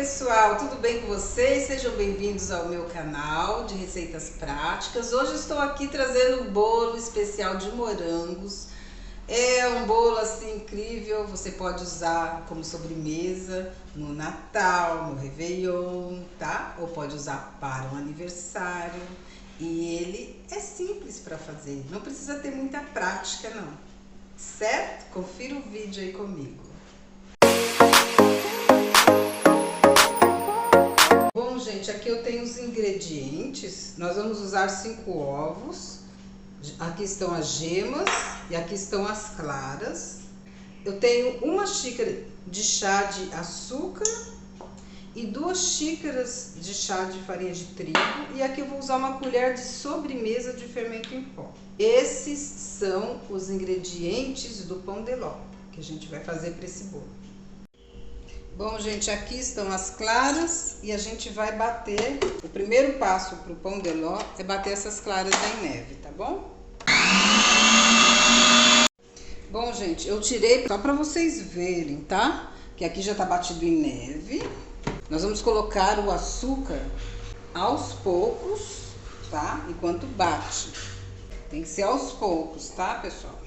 pessoal, tudo bem com vocês? Sejam bem-vindos ao meu canal de receitas práticas. Hoje estou aqui trazendo um bolo especial de morangos. É um bolo assim incrível, você pode usar como sobremesa no Natal, no Réveillon, tá? Ou pode usar para um aniversário. E ele é simples para fazer, não precisa ter muita prática não, certo? Confira o vídeo aí comigo. Bom, gente, aqui eu tenho os ingredientes. Nós vamos usar 5 ovos. Aqui estão as gemas e aqui estão as claras. Eu tenho 1 xícara de chá de açúcar e 2 xícaras de chá de farinha de trigo. E aqui eu vou usar 1 colher de sobremesa de fermento em pó. Esses são os ingredientes do pão de ló que a gente vai fazer para esse bolo. Bom, gente, aqui estão as claras e a gente vai bater. O primeiro passo para o pão de ló é bater essas claras em neve, tá bom? Bom, gente, eu tirei só para vocês verem, tá? Que aqui já tá batido em neve. Nós vamos colocar o açúcar aos poucos, tá? Enquanto bate. Tem que ser aos poucos, tá, pessoal?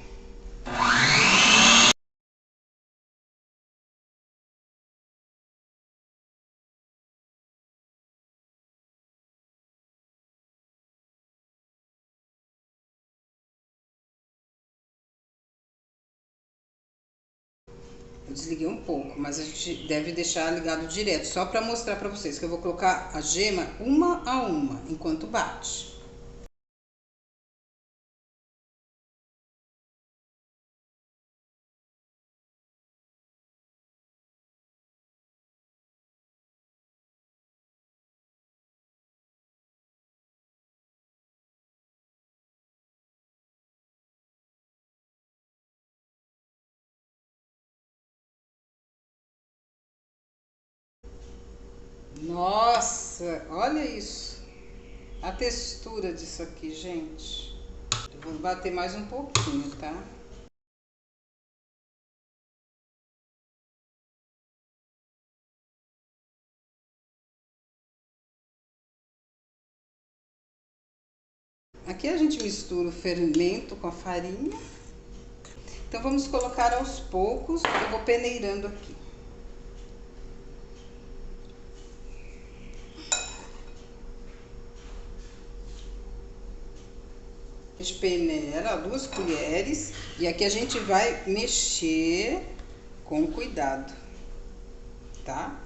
Eu desliguei um pouco, mas a gente deve deixar ligado direto, só para mostrar para vocês que eu vou colocar a gema uma a uma, enquanto bate. Nossa, olha isso, a textura disso aqui, gente. Eu vou bater mais um pouquinho, tá? Aqui a gente mistura o fermento com a farinha. Então vamos colocar aos poucos, eu vou peneirando aqui. A gente peneira 2 colheres e aqui a gente vai mexer com cuidado, tá?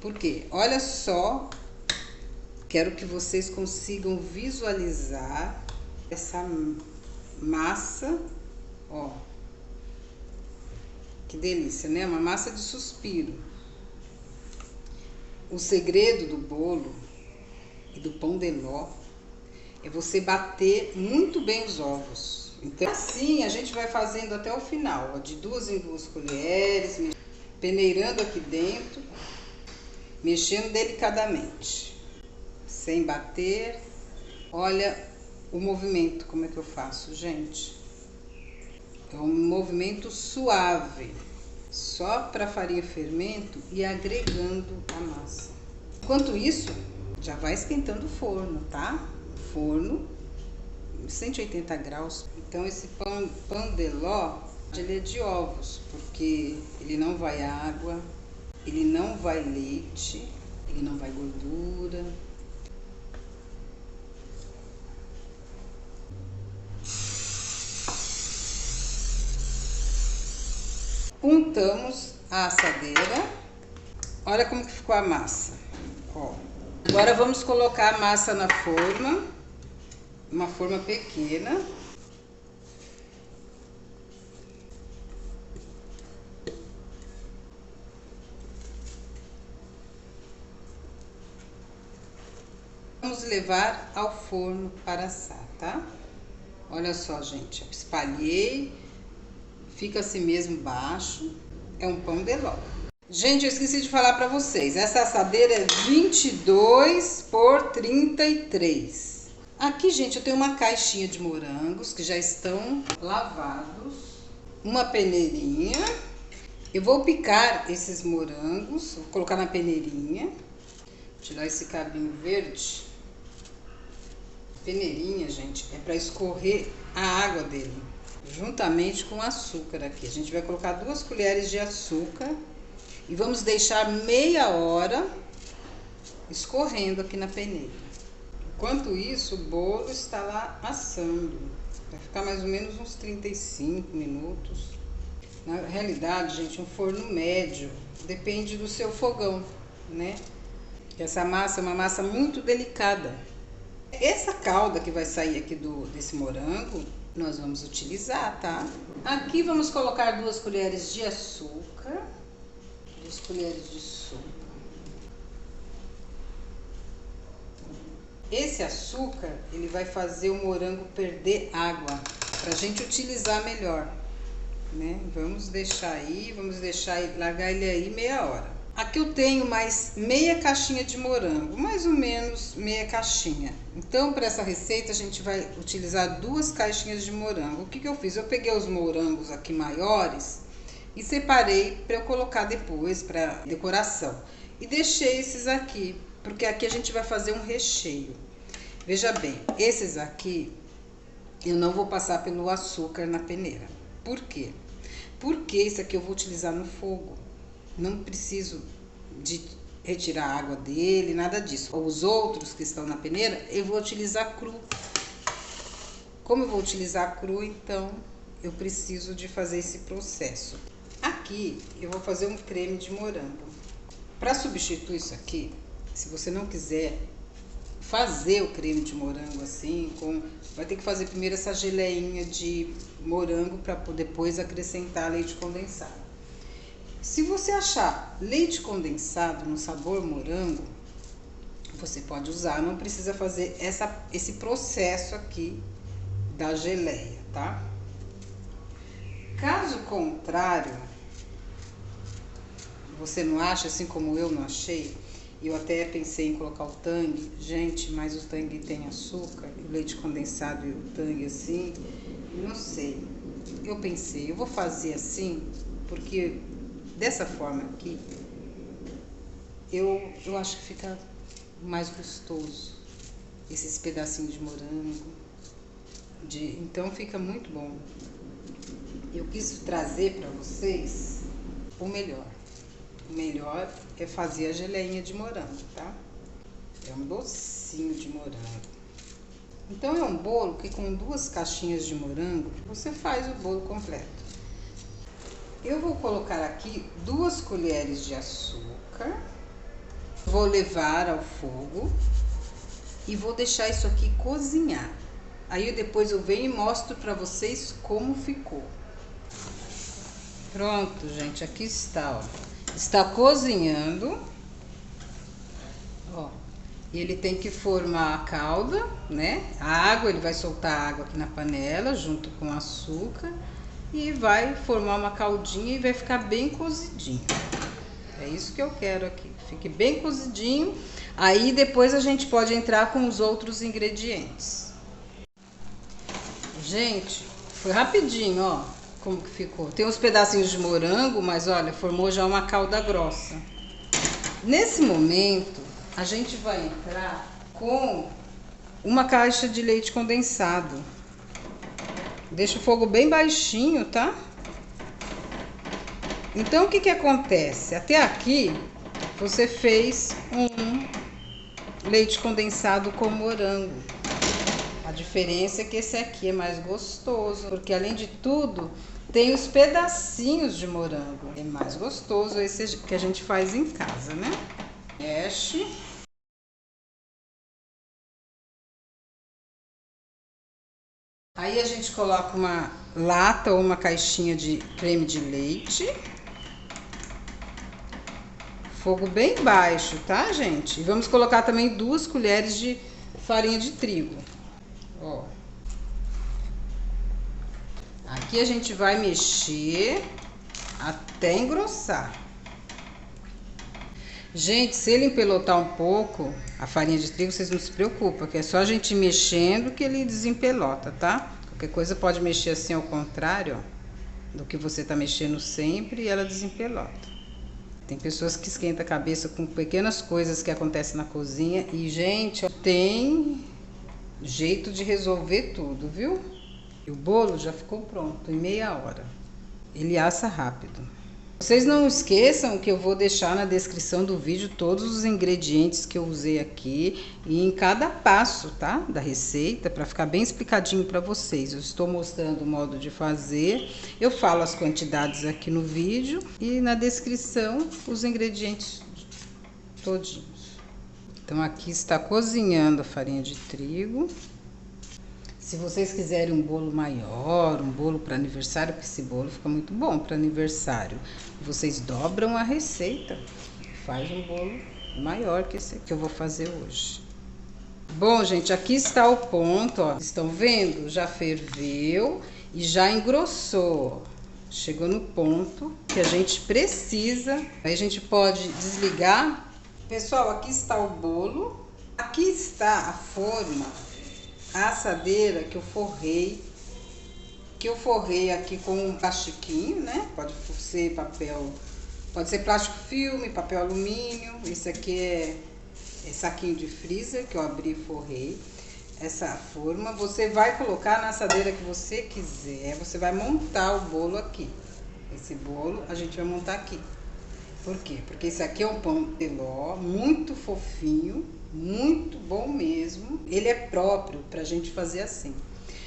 Por quê? Olha só, quero que vocês consigam visualizar essa massa, ó. Que delícia, né? Uma massa de suspiro. O segredo do bolo e do pão de ló é você bater muito bem os ovos. Então, assim a gente vai fazendo até o final, ó, de 2 em 2 colheres, peneirando aqui dentro, mexendo delicadamente, sem bater. Olha o movimento, como é que eu faço, gente? É um movimento suave, só para farinha e fermento e agregando a massa. Enquanto isso, já vai esquentando o forno, tá? Forno 180 graus. Então esse pão de ló, ele é de ovos, porque ele não vai água, ele não vai leite, ele não vai gordura. Untamos a assadeira. Olha como que ficou a massa, ó. Agora vamos colocar a massa na forma, uma forma pequena. Vamos levar ao forno para assar, tá? Olha só, gente, espalhei, fica assim mesmo baixo, é um pão de ló. Gente, eu esqueci de falar para vocês, essa assadeira é 22 por 33. Aqui, gente, eu tenho uma caixinha de morangos que já estão lavados, uma peneirinha Eu vou picar esses morangos, vou colocar na peneirinha, tirar esse cabinho verde. Peneirinha, gente, é para escorrer a água dele, juntamente com o açúcar aqui. A gente vai colocar 2 colheres de açúcar e vamos deixar meia hora escorrendo aqui na peneira. Enquanto isso, o bolo está lá assando. Vai ficar mais ou menos uns 35 minutos. Na realidade, gente, um forno médio, depende do seu fogão, né? Essa massa é uma massa muito delicada. Essa calda que vai sair aqui desse morango, nós vamos utilizar, tá? Aqui vamos colocar 2 colheres de açúcar. 2 colheres de açúcar. Esse açúcar, ele vai fazer o morango perder água, pra gente utilizar melhor, né? Vamos deixar aí, largar ele aí meia hora. Aqui eu tenho mais meia caixinha de morango, mais ou menos meia caixinha. Então, para essa receita, a gente vai utilizar 2 caixinhas de morango. O que que eu fiz? Eu peguei os morangos aqui maiores e separei para eu colocar depois para decoração. E deixei esses aqui, porque aqui a gente vai fazer um recheio. Veja bem, esses aqui eu não vou passar pelo açúcar na peneira. Por quê? Porque esse aqui eu vou utilizar no fogo. Não preciso de retirar a água dele, nada disso. Os outros que estão na peneira, eu vou utilizar cru. Como eu vou utilizar cru, então eu preciso de fazer esse processo. Aqui eu vou fazer um creme de morango. Para substituir isso aqui, se você não quiser fazer o creme de morango assim, vai ter que fazer primeiro essa geleinha de morango para depois acrescentar leite condensado. Se você achar leite condensado no sabor morango, você pode usar, não precisa fazer esse processo aqui da geleia, tá? Caso contrário, você não acha, assim como eu não achei, eu até pensei em colocar o Tang, gente, mas o Tang tem açúcar, o leite condensado e o Tang assim, não sei. Eu pensei, eu vou fazer assim, porque dessa forma aqui, eu acho que fica mais gostoso, esses pedacinhos de morango, então fica muito bom. Eu quis trazer para vocês o melhor. O melhor é fazer a geleinha de morango, tá? É um docinho de morango. Então é um bolo que com 2 caixinhas de morango, você faz o bolo completo. Eu vou colocar aqui 2 colheres de açúcar, vou levar ao fogo e vou deixar isso aqui cozinhar. Aí depois eu venho e mostro para vocês como ficou. Pronto, gente, aqui está, ó. Está cozinhando, ó. E ele tem que formar a calda, né? A água, ele vai soltar a água aqui na panela junto com o açúcar. E vai formar uma caldinha e vai ficar bem cozidinho. É isso que eu quero aqui. Fique bem cozidinho. Aí depois a gente pode entrar com os outros ingredientes. Gente, foi rapidinho, ó. Como que ficou. Tem uns pedacinhos de morango, mas olha, formou já uma calda grossa. Nesse momento, a gente vai entrar com uma caixa de leite condensado. Deixa o fogo bem baixinho, tá? Então, o que que acontece? Até aqui, você fez um leite condensado com morango. A diferença é que esse aqui é mais gostoso, porque além de tudo, tem os pedacinhos de morango. É mais gostoso esse que a gente faz em casa, né? Mexe. Aí a gente coloca uma lata ou uma caixinha de creme de leite. Fogo bem baixo, tá, gente? E vamos colocar também 2 colheres de farinha de trigo. Ó. Aqui a gente vai mexer até engrossar. Gente, se ele empelotar um pouco, a farinha de trigo, vocês não se preocupem, que é só a gente ir mexendo que ele desempelota, tá? Qualquer coisa pode mexer assim ao contrário, ó. do que você tá mexendo sempre e ela desempelota. Tem pessoas que esquentam a cabeça com pequenas coisas que acontecem na cozinha e, gente, tem jeito de resolver tudo, viu? E o bolo já ficou pronto em meia hora. Ele assa rápido. Vocês não esqueçam que eu vou deixar na descrição do vídeo todos os ingredientes que eu usei aqui e em cada passo, tá? Da receita, para ficar bem explicadinho para vocês. Eu estou mostrando o modo de fazer, eu falo as quantidades aqui no vídeo e na descrição os ingredientes todinhos. Então aqui está cozinhando a farinha de trigo. Se vocês quiserem um bolo maior, um bolo para aniversário, porque esse bolo fica muito bom para aniversário, vocês dobram a receita, faz um bolo maior que esse que eu vou fazer hoje. Bom, gente, aqui está o ponto, ó. Estão vendo? Já ferveu e já engrossou. Chegou no ponto que a gente precisa. Aí a gente pode desligar. Pessoal, aqui está o bolo. Aqui está a forma, a assadeira que eu forrei aqui com um plastiquinho, né? Pode ser papel, pode ser plástico filme, papel alumínio. Esse aqui é saquinho de freezer que eu abri e forrei. Essa forma você vai colocar na assadeira que você quiser. Você vai montar o bolo aqui. Esse bolo a gente vai montar aqui. Por quê? Porque esse aqui é um pão de ló muito fofinho, muito bom mesmo. Ele é próprio pra gente fazer assim.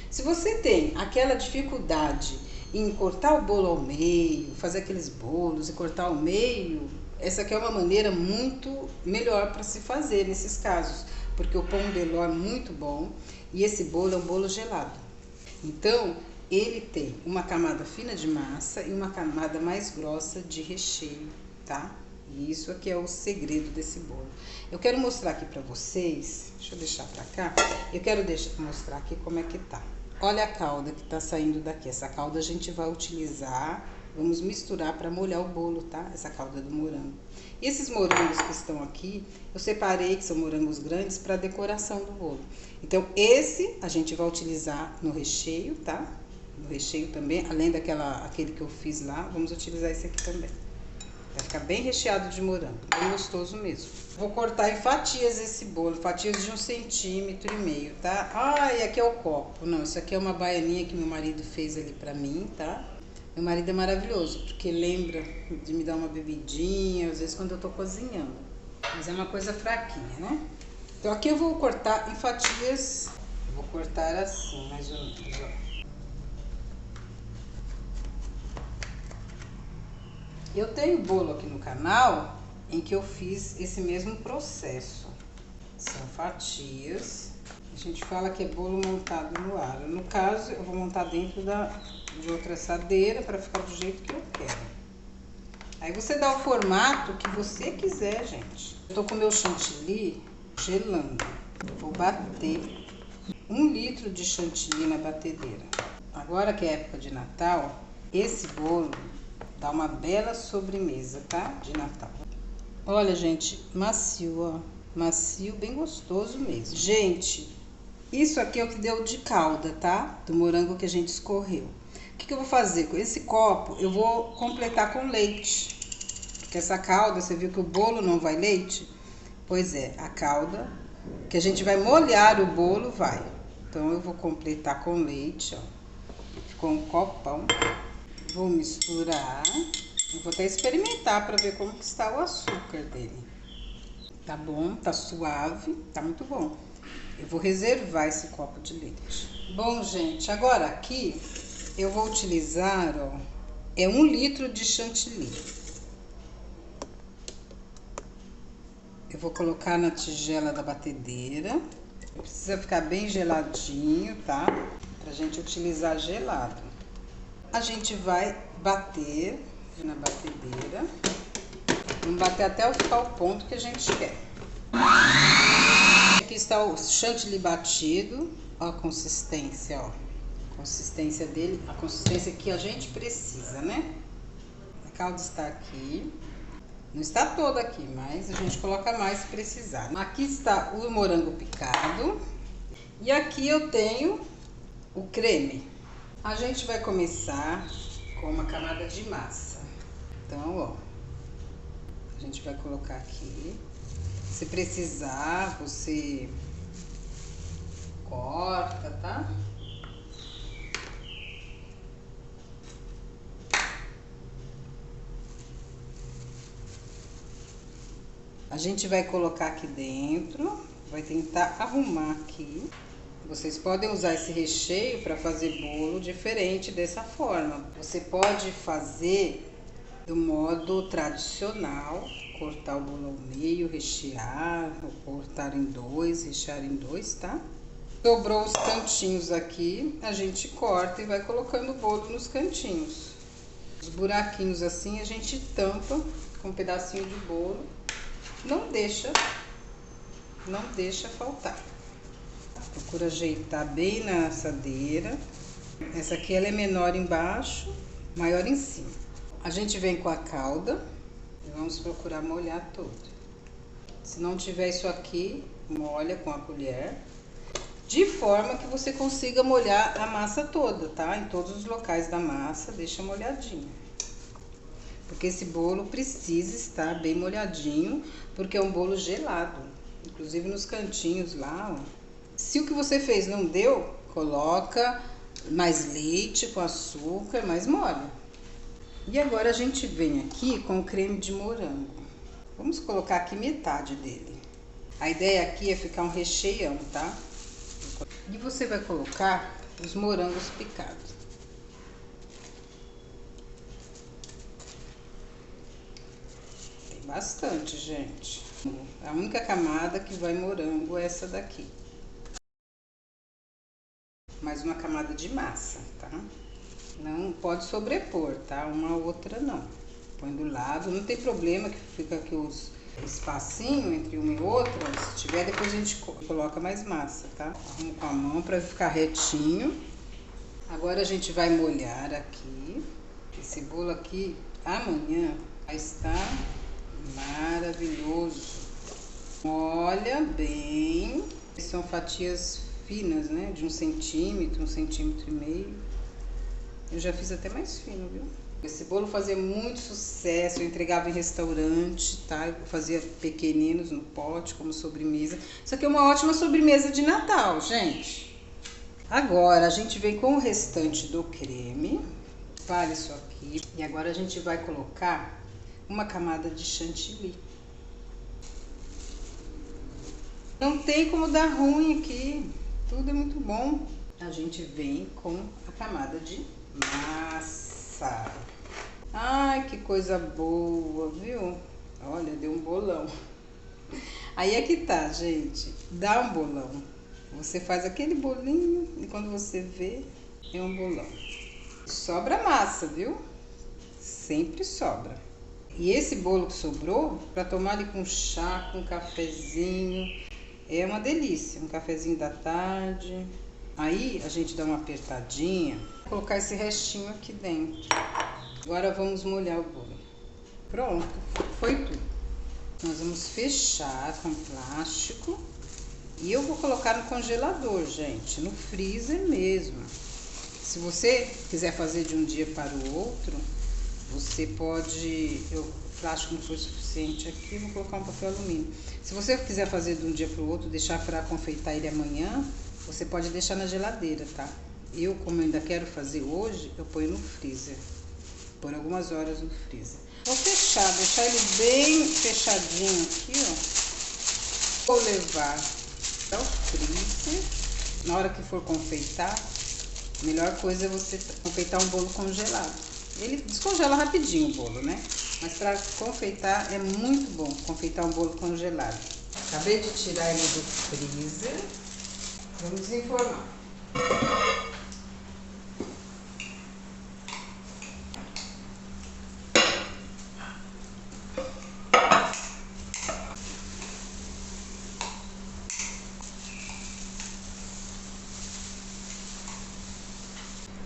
Se você tem aquela dificuldade em cortar o bolo ao meio, fazer aqueles bolos e cortar ao meio, essa aqui é uma maneira muito melhor para se fazer nesses casos, porque o pão de ló é muito bom e esse bolo é um bolo gelado. Então, ele tem uma camada fina de massa e uma camada mais grossa de recheio, tá? E isso aqui é o segredo desse bolo. Eu quero mostrar aqui pra vocês, deixa eu deixar pra cá, eu quero mostrar aqui como é que tá. Olha a calda que tá saindo daqui, essa calda a gente vai utilizar, vamos misturar pra molhar o bolo, tá? Essa calda do morango. E esses morangos que estão aqui, eu separei, que são morangos grandes, pra decoração do bolo. Então, esse a gente vai utilizar no recheio, tá? No recheio também, além aquele que eu fiz lá, vamos utilizar esse aqui também. Vai ficar bem recheado de morango, bem gostoso mesmo. Vou cortar em fatias esse bolo, fatias de 1,5 cm, tá? Ah, e aqui é o copo. Não, isso aqui é uma baianinha que meu marido fez ali pra mim, tá? Meu marido é maravilhoso, porque lembra de me dar uma bebidinha, às vezes quando eu tô cozinhando. Mas é uma coisa fraquinha, né? Então aqui eu vou cortar em fatias, vou cortar assim, mais ou menos, ó. Eu tenho bolo aqui no canal em que eu fiz esse mesmo processo. São fatias. A gente fala que é bolo montado no ar. No caso, eu vou montar dentro de outra assadeira para ficar do jeito que eu quero. Aí você dá o formato que você quiser, gente. Eu tô com o meu chantilly gelando. Vou bater 1 litro de chantilly na batedeira. Agora que é época de Natal, esse bolo dá uma bela sobremesa, tá? De Natal. Olha, gente, macio, ó. Macio, bem gostoso mesmo. Gente, isso aqui é o que deu de calda, tá? Do morango que a gente escorreu. O que eu vou fazer? Com esse copo, eu vou completar com leite. Porque essa calda, você viu que o bolo não vai leite? Pois é, a calda que a gente vai molhar o bolo vai. Então, eu vou completar com leite, ó. Ficou um copão. Vou misturar. Eu vou até experimentar para ver como que está o açúcar dele. Tá bom, tá suave, tá muito bom. Eu vou reservar esse copo de leite. Bom, gente, agora aqui eu vou utilizar, ó, 1 litro de chantilly. Eu vou colocar na tigela da batedeira. Precisa ficar bem geladinho, tá? Pra gente utilizar gelado. A gente vai bater na batedeira. Vamos bater até ficar o ponto que a gente quer. Aqui está o chantilly batido. Ó a consistência, ó. A consistência dele, a consistência que a gente precisa, né? A calda está aqui. Não está toda aqui, mas a gente coloca mais se precisar. Aqui está o morango picado. E aqui eu tenho o creme. A gente vai começar com uma camada de massa. Então, ó, a gente vai colocar aqui. Se precisar, você corta, tá? A gente vai colocar aqui dentro, vai tentar arrumar aqui. Vocês podem usar esse recheio para fazer bolo diferente dessa forma. Você pode fazer do modo tradicional, cortar o bolo ao meio, rechear, ou cortar em dois, rechear em dois, tá? Sobrou os cantinhos aqui, a gente corta e vai colocando o bolo nos cantinhos. Os buraquinhos assim a gente tampa com um pedacinho de bolo, não deixa faltar. Procura ajeitar bem na assadeira. Essa aqui ela é menor embaixo, maior em cima. A gente vem com a calda e vamos procurar molhar todo. Se não tiver isso aqui, molha com a colher, de forma que você consiga molhar a massa toda, tá? Em todos os locais da massa, deixa molhadinho. Porque esse bolo precisa estar bem molhadinho, porque é um bolo gelado. Inclusive nos cantinhos lá, ó. Se o que você fez não deu, coloca mais leite com açúcar, mais molha. E agora a gente vem aqui com o creme de morango. Vamos colocar aqui metade dele. A ideia aqui é ficar um recheião, tá? E você vai colocar os morangos picados. Tem bastante, gente. A única camada que vai morango é essa daqui. Mais uma camada de massa, tá? Não pode sobrepor, tá? Uma outra não. Põe do lado, não tem problema que fica aqui os espacinho entre uma e outra. Se tiver, depois a gente coloca mais massa, tá? Arruma com a mão pra ficar retinho. Agora a gente vai molhar aqui. Esse bolo aqui, amanhã, vai estar maravilhoso. Molha bem. São fatias finas, né? De 1 centímetro, 1,5 centímetros. Eu já fiz até mais fino, viu? Esse bolo fazia muito sucesso, eu entregava em restaurante, tá? Eu fazia pequeninos no pote como sobremesa. Isso aqui é uma ótima sobremesa de Natal, gente. Agora a gente vem com o restante do creme. Espalha isso aqui. E agora a gente vai colocar uma camada de chantilly. Não tem como dar ruim aqui. Tudo é muito bom. A gente vem com a camada de massa. Ai, que coisa boa, viu? Olha, deu um bolão. Aí é que tá, gente. Dá um bolão. Você faz aquele bolinho e quando você vê, é um bolão. Sobra massa, viu? Sempre sobra. E esse bolo que sobrou, para tomar ali com chá, com cafezinho, é uma delícia. Um cafezinho da tarde. Aí a gente dá uma apertadinha, vou colocar esse restinho aqui dentro. Agora vamos molhar o bolo. Pronto, foi tudo. Nós vamos fechar com plástico e eu vou colocar no congelador, gente, no freezer mesmo. Se você quiser fazer de um dia para o outro, você pode... O plástico não foi suficiente aqui, vou colocar um papel alumínio. Se você quiser fazer de um dia para o outro, deixar para confeitar ele amanhã, você pode deixar na geladeira, tá? Eu, como ainda quero fazer hoje, eu ponho no freezer. Por algumas horas no freezer. Vou fechar, deixar ele bem fechadinho aqui, ó. Vou levar ao freezer. Na hora que for confeitar, a melhor coisa é você confeitar um bolo congelado. Ele descongela rapidinho o bolo, né? Mas para confeitar é muito bom confeitar um bolo congelado. Acabei de tirar ele do freezer. Vamos desenformar.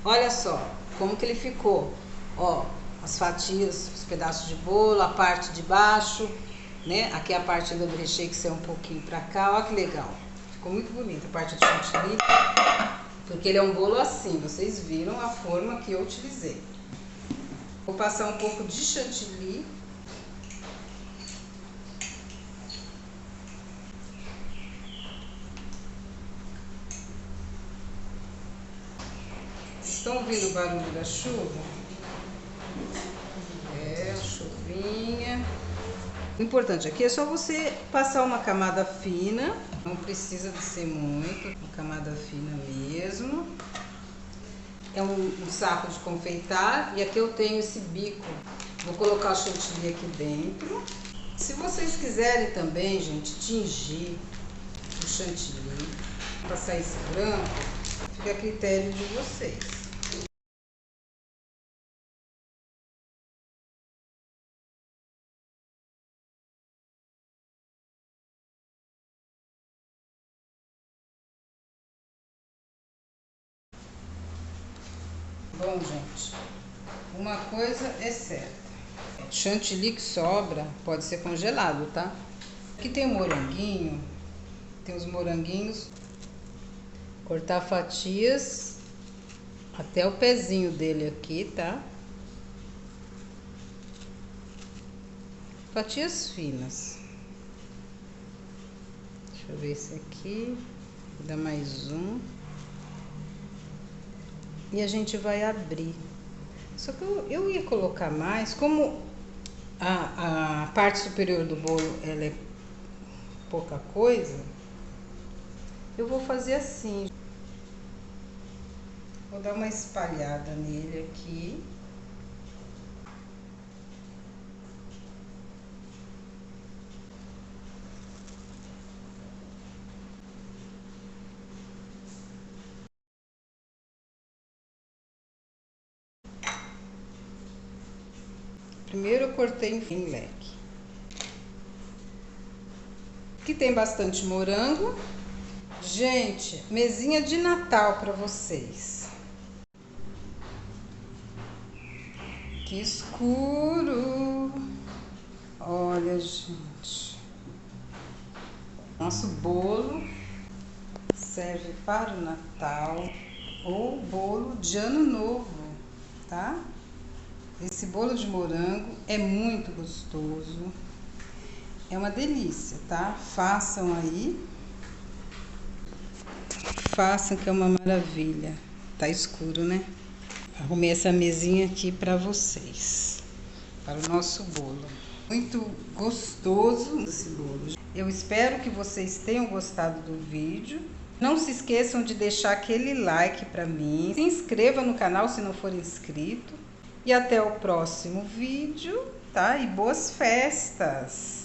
Olha só como que ele ficou. Ó, as fatias, os pedaços de bolo, a parte de baixo, né? Aqui é a parte do recheio que saiu um pouquinho pra cá. Ó que legal. Ficou muito bonita a parte do chantilly, porque ele é um bolo assim, vocês viram a forma que eu utilizei. Vou passar um pouco de chantilly. Estão ouvindo o barulho da chuva? É, a chuvinha. O importante aqui é só você passar uma camada fina. Não precisa de ser muito, uma camada fina mesmo. É um saco de confeitar e aqui eu tenho esse bico. Vou colocar o chantilly aqui dentro. Se vocês quiserem também, gente, tingir o chantilly para sair esse branco, fica a critério de vocês. Bom, gente, uma coisa é certa. Chantilly que sobra pode ser congelado, tá? Aqui tem um moranguinho, tem os moranguinhos. Cortar fatias até o pezinho dele aqui, tá? Fatias finas. Deixa eu ver esse aqui. Vou dar mais um. E a gente vai abrir. Só que eu ia colocar mais, como a parte superior do bolo ela é pouca coisa, eu vou fazer assim. Vou dar uma espalhada nele aqui. Primeiro eu cortei em leque. Aqui tem bastante morango. Gente, mesinha de Natal para vocês. Que escuro. Olha, gente. Nosso bolo serve para o Natal ou bolo de Ano Novo, tá? Esse bolo de morango é muito gostoso. É uma delícia, tá? Façam aí. Façam que é uma maravilha. Tá escuro, né? Arrumei essa mesinha aqui para vocês. Para o nosso bolo. Muito gostoso esse bolo. Eu espero que vocês tenham gostado do vídeo. Não se esqueçam de deixar aquele like para mim. Se inscreva no canal se não for inscrito. E até o próximo vídeo, tá? E boas festas!